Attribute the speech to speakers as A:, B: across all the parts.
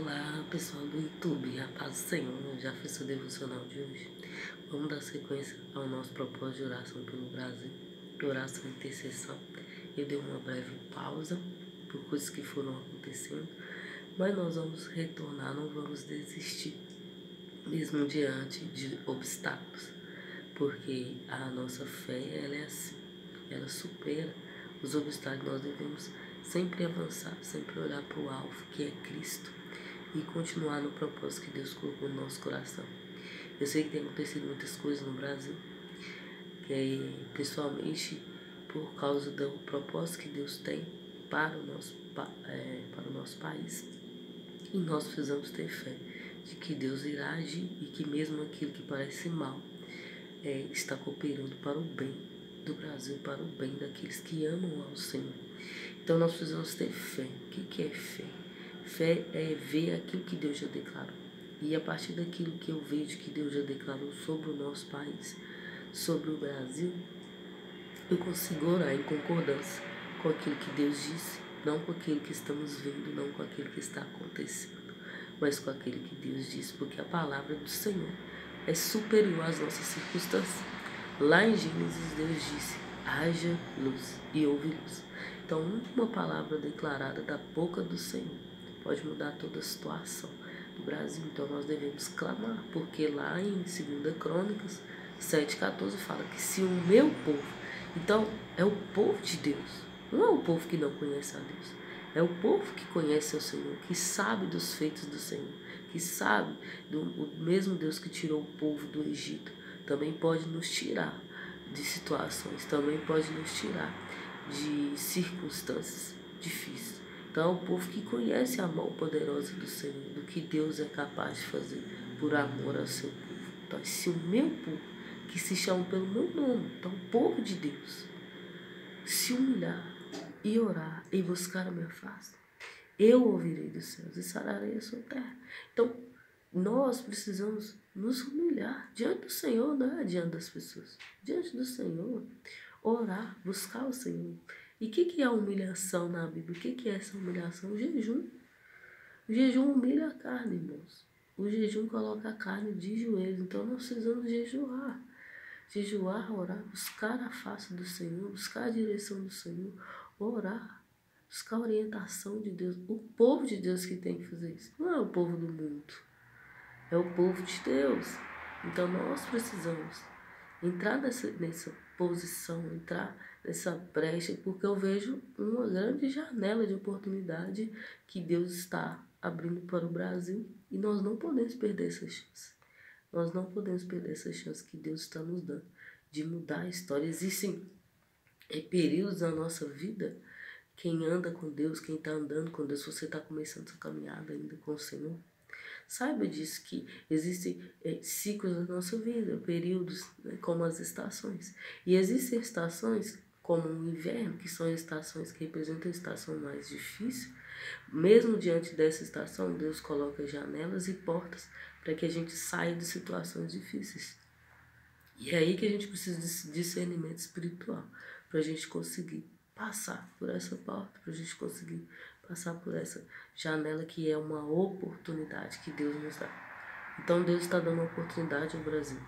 A: Olá pessoal do YouTube, a paz do Senhor, já fiz o devocional de hoje. Vamos dar sequência ao nosso propósito de oração pelo Brasil, de oração e intercessão. Eu dei uma breve pausa por coisas que foram acontecendo, mas nós vamos retornar, não vamos desistir, mesmo diante de obstáculos, porque a nossa fé ela é assim, ela supera os obstáculos. Nós devemos sempre avançar, sempre olhar para o alvo, que é Cristo, e continuar no propósito que Deus colocou no nosso coração. Eu sei que tem acontecido muitas coisas no Brasil, principalmente por causa do propósito que Deus tem para o nosso país. E nós precisamos ter fé de que Deus irá agir e que mesmo aquilo que parece mal está cooperando para o bem do Brasil, para o bem daqueles que amam ao Senhor. Então nós precisamos ter fé. O que é fé? Fé é ver aquilo que Deus já declarou. E a partir daquilo que eu vejo que Deus já declarou sobre o nosso país, sobre o Brasil, eu consigo orar em concordância com aquilo que Deus disse, não com aquilo que estamos vendo, não com aquilo que está acontecendo, mas com aquilo que Deus disse, porque a palavra do Senhor é superior às nossas circunstâncias. Lá em Gênesis, Deus disse: haja luz e houve luz. Então, uma palavra declarada da boca do Senhor pode mudar toda a situação do Brasil. Então, nós devemos clamar, porque lá em 2 Crônicas 7,14 fala que se o meu povo, então é o povo de Deus, não é o povo que não conhece a Deus, é o povo que conhece o Senhor, que sabe dos feitos do Senhor, que sabe o mesmo Deus que tirou o povo do Egito, também pode nos tirar de situações, também pode nos tirar de circunstâncias difíceis. Então é o povo que conhece a mão poderosa do Senhor, do que Deus é capaz de fazer por amor ao seu povo. Então, se o meu povo, que se chama pelo meu nome, então o povo de Deus, se humilhar e orar e buscar a minha face, eu ouvirei dos céus e sararei a sua terra. Então, nós precisamos nos humilhar diante do Senhor, não é diante das pessoas. Diante do Senhor, orar, buscar o Senhor. E o que é a humilhação na Bíblia? O que é essa humilhação? O jejum. O jejum humilha a carne, irmãos. O jejum coloca a carne de joelhos. Então, nós precisamos jejuar. Jejuar, orar, buscar a face do Senhor, buscar a direção do Senhor, orar, buscar a orientação de Deus. O povo de Deus que tem que fazer isso. Não é o povo do mundo. É o povo de Deus. Então nós precisamos entrar nessa posição, entrar nessa brecha, porque eu vejo uma grande janela de oportunidade que Deus está abrindo para o Brasil e nós não podemos perder essa chance. Nós não podemos perder essa chance que Deus está nos dando de mudar a história. Existem períodos na nossa vida, quem anda com Deus, quem está andando com Deus, você está começando essa caminhada ainda com o Senhor, saiba disso, que existem ciclos na nossa vida, períodos, né, como as estações. E existem estações como o inverno, que são estações que representam a estação mais difícil. Mesmo diante dessa estação, Deus coloca janelas e portas para que a gente saia de situações difíceis. E é aí que a gente precisa desse discernimento espiritual, para a gente conseguir passar por essa porta, para a gente conseguir passar por essa janela que é uma oportunidade que Deus nos dá. Então Deus está dando uma oportunidade ao Brasil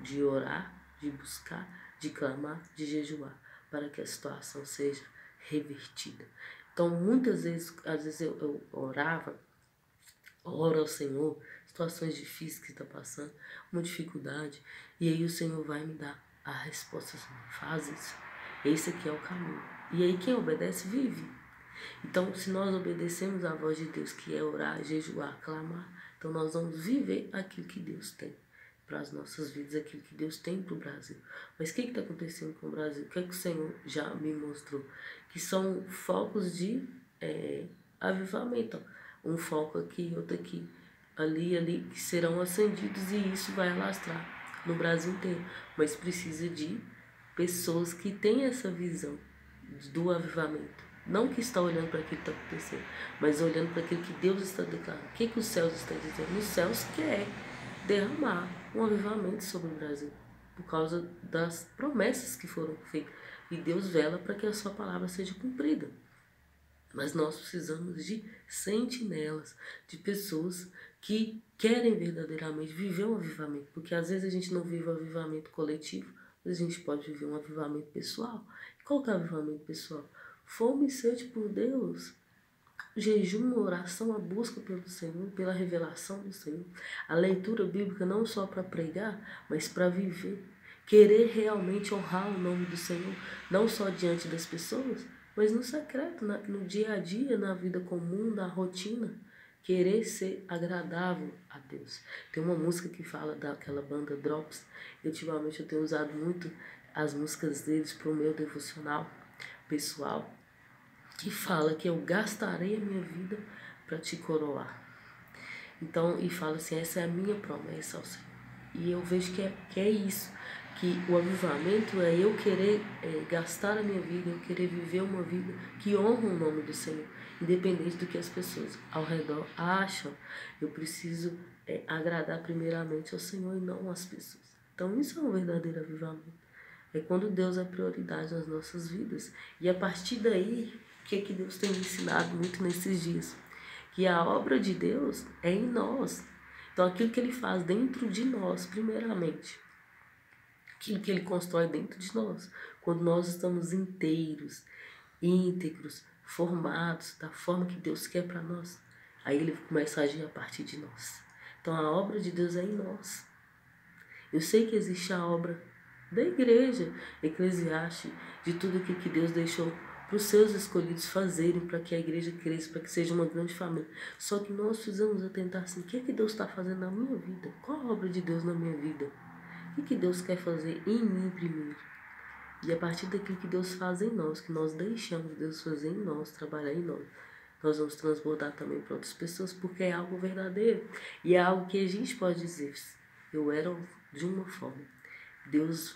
A: de orar, de buscar, de clamar, de jejuar, para que a situação seja revertida. Então muitas vezes, às vezes eu oro ao Senhor, situações difíceis que está passando, uma dificuldade, e aí o Senhor vai me dar a resposta assim: faz isso, esse aqui é o caminho. E aí quem obedece vive. Então, se nós obedecemos a voz de Deus, que é orar, jejuar, clamar, então nós vamos viver aquilo que Deus tem para as nossas vidas, aquilo que Deus tem para o Brasil. Mas o que está acontecendo com o Brasil? O que o Senhor já me mostrou? Que são focos de avivamento. Um foco aqui, outro aqui, ali, que serão acendidos, e isso vai alastrar no Brasil inteiro. Mas precisa de pessoas que têm essa visão do avivamento. Não que está olhando para aquilo que está acontecendo, mas olhando para aquilo que Deus está declarando. O que os céus estão dizendo? Os céus querem derramar um avivamento sobre o Brasil, por causa das promessas que foram feitas. E Deus vela para que a sua palavra seja cumprida. Mas nós precisamos de sentinelas, de pessoas que querem verdadeiramente viver um avivamento, porque às vezes a gente não vive um avivamento coletivo, mas a gente pode viver um avivamento pessoal. E qual que é o avivamento pessoal? Fome e sede por Deus, jejum, oração, a busca pelo Senhor, pela revelação do Senhor, a leitura bíblica não só para pregar, mas para viver, querer realmente honrar o nome do Senhor, não só diante das pessoas, mas no secreto, no dia a dia, na vida comum, na rotina, querer ser agradável a Deus. Tem uma música que fala daquela banda Drops, e ultimamente eu tenho usado muito as músicas deles para o meu devocional pessoal, que fala que eu gastarei a minha vida para te coroar. Então, e fala assim, essa é a minha promessa ao Senhor. E eu vejo que é isso, que o avivamento é eu querer gastar a minha vida, eu querer viver uma vida que honra o nome do Senhor, independente do que as pessoas ao redor acham. Eu preciso agradar primeiramente ao Senhor e não às pessoas. Então, isso é um verdadeiro avivamento. É quando Deus é prioridade nas nossas vidas. E a partir daí, o que Deus tem me ensinado muito nesses dias? Que a obra de Deus é em nós. Então, aquilo que Ele faz dentro de nós, primeiramente. Aquilo que Ele constrói dentro de nós. Quando nós estamos inteiros, íntegros, formados da forma que Deus quer para nós. Aí Ele começa a agir a partir de nós. Então, a obra de Deus é em nós. Eu sei que existe a obra da igreja, Eclesiastes, de tudo que Deus deixou para os seus escolhidos fazerem, para que a igreja cresça, para que seja uma grande família. Só que nós precisamos atentar assim, o que Deus está fazendo na minha vida? Qual a obra de Deus na minha vida? O que Deus quer fazer em mim primeiro? E a partir daquilo que Deus faz em nós, que nós deixamos Deus fazer em nós, trabalhar em nós, nós vamos transbordar também para outras pessoas, porque é algo verdadeiro. E é algo que a gente pode dizer, eu era de uma forma, Deus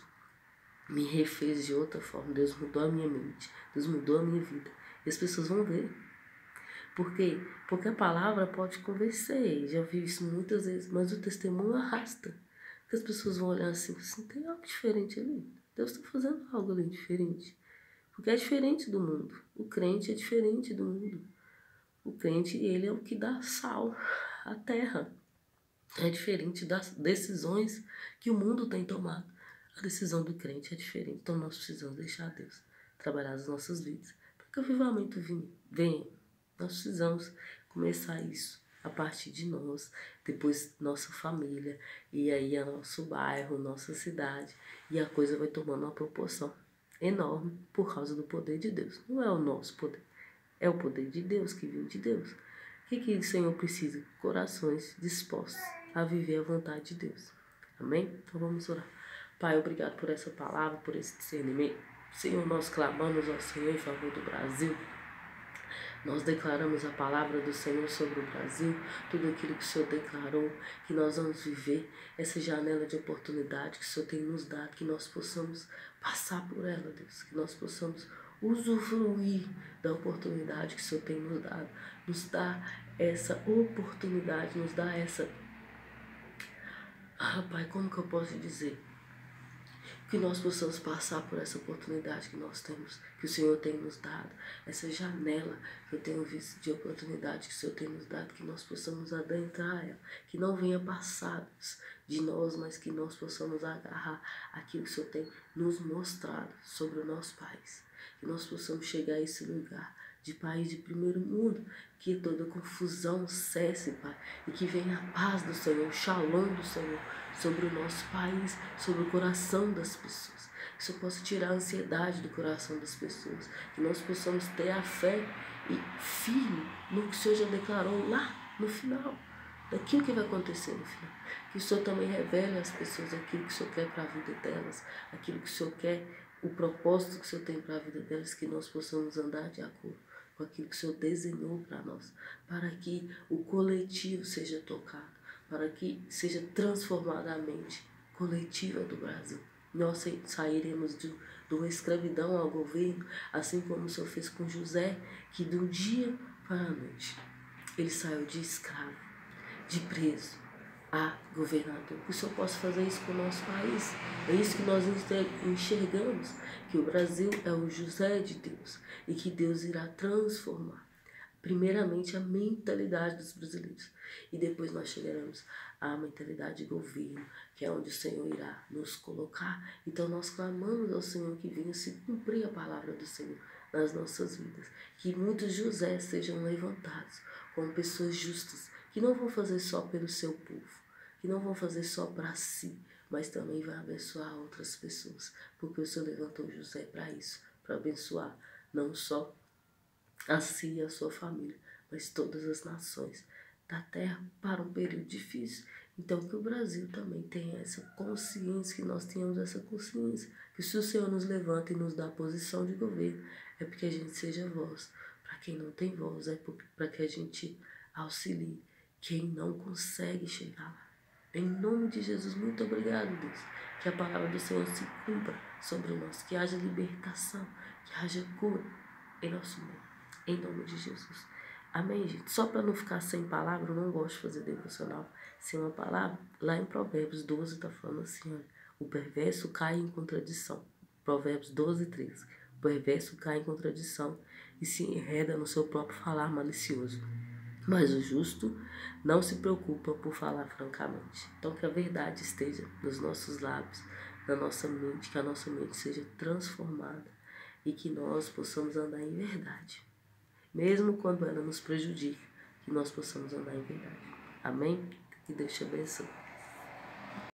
A: me refez de outra forma, Deus mudou a minha mente, Deus mudou a minha vida. E as pessoas vão ver. Por quê? Porque a palavra pode convencer, já vi isso muitas vezes, mas o testemunho arrasta. Porque as pessoas vão olhar assim, tem algo diferente ali. Deus está fazendo algo ali diferente. Porque é diferente do mundo. O crente é diferente do mundo. O crente, ele é o que dá sal à terra. É diferente das decisões que o mundo tem tomado. A decisão do crente é diferente. Então nós precisamos deixar Deus trabalhar as nossas vidas. Para que o avivamento venha, nós precisamos começar isso a partir de nós, depois nossa família, e aí a nosso bairro, nossa cidade, e a coisa vai tomando uma proporção enorme por causa do poder de Deus. Não é o nosso poder, é o poder de Deus que vem de Deus. O que o Senhor precisa? Corações dispostos a viver a vontade de Deus. Amém? Então vamos orar. Pai, obrigado por essa palavra, por esse discernimento. Senhor, nós clamamos ao Senhor em favor do Brasil. Nós declaramos a palavra do Senhor sobre o Brasil, tudo aquilo que o Senhor declarou, que nós vamos viver, essa janela de oportunidade que o Senhor tem nos dado, que nós possamos passar por ela, Deus, que nós possamos usufruir da oportunidade que o Senhor tem nos dado, nos dá essa oportunidade, nos dá essa... Pai, como que eu posso dizer? Que nós possamos passar por essa oportunidade que nós temos, que o Senhor tem nos dado, essa janela que eu tenho visto de oportunidade que o Senhor tem nos dado, que nós possamos adentrar ela, que não venha passados de nós, mas que nós possamos agarrar aquilo que o Senhor tem nos mostrado sobre o nosso país, que nós possamos chegar a esse lugar de país de primeiro mundo, que toda confusão cesse, Pai, e que venha a paz do Senhor, o shalom do Senhor sobre o nosso país, sobre o coração das pessoas. Que o Senhor possa tirar a ansiedade do coração das pessoas, que nós possamos ter a fé e firme no que o Senhor já declarou lá no final, daquilo que vai acontecer no final. Que o Senhor também revele às pessoas aquilo que o Senhor quer para a vida delas, aquilo que o Senhor quer, o propósito que o Senhor tem para a vida delas, que nós possamos andar de acordo com aquilo que o Senhor desenhou para nós, para que o coletivo seja tocado, para que seja transformada a mente coletiva do Brasil. Nós sairemos de uma escravidão ao governo, assim como o Senhor fez com José, que do dia para a noite ele saiu de escravo, de preso, a governador. Que o Senhor possa fazer isso com o nosso país. É isso que nós enxergamos, que o Brasil é o José de Deus e que Deus irá transformar primeiramente a mentalidade dos brasileiros. E depois nós chegaremos à mentalidade de governo, que é onde o Senhor irá nos colocar. Então nós clamamos ao Senhor que venha se cumprir a palavra do Senhor nas nossas vidas. Que muitos José sejam levantados como pessoas justas, que não vão fazer só pelo seu povo, que não vão fazer só para si, mas também vai abençoar outras pessoas, porque o Senhor levantou José para isso, para abençoar não só a si e a sua família, mas todas as nações da terra para um período difícil. Então que o Brasil também tenha essa consciência, que nós tenhamos essa consciência, que se o Senhor nos levanta e nos dá a posição de governo, é porque a gente seja voz. Para quem não tem voz, é para que a gente auxilie quem não consegue chegar lá. Em nome de Jesus, muito obrigado, Deus. Que a palavra do Senhor se cumpra sobre nós, que haja libertação, que haja cura em nosso meio. Em nome de Jesus. Amém, gente? Só para não ficar sem palavra, eu não gosto de fazer devocional sem uma palavra. Lá em Provérbios 12 está falando assim, olha, o perverso cai em contradição. Provérbios 12, 13. O perverso cai em contradição e se enreda no seu próprio falar malicioso. Mas o justo não se preocupa por falar francamente. Então que a verdade esteja nos nossos lábios, na nossa mente, que a nossa mente seja transformada e que nós possamos andar em verdade. Mesmo quando ela nos prejudica, que nós possamos andar em verdade. Amém? Que Deus te abençoe.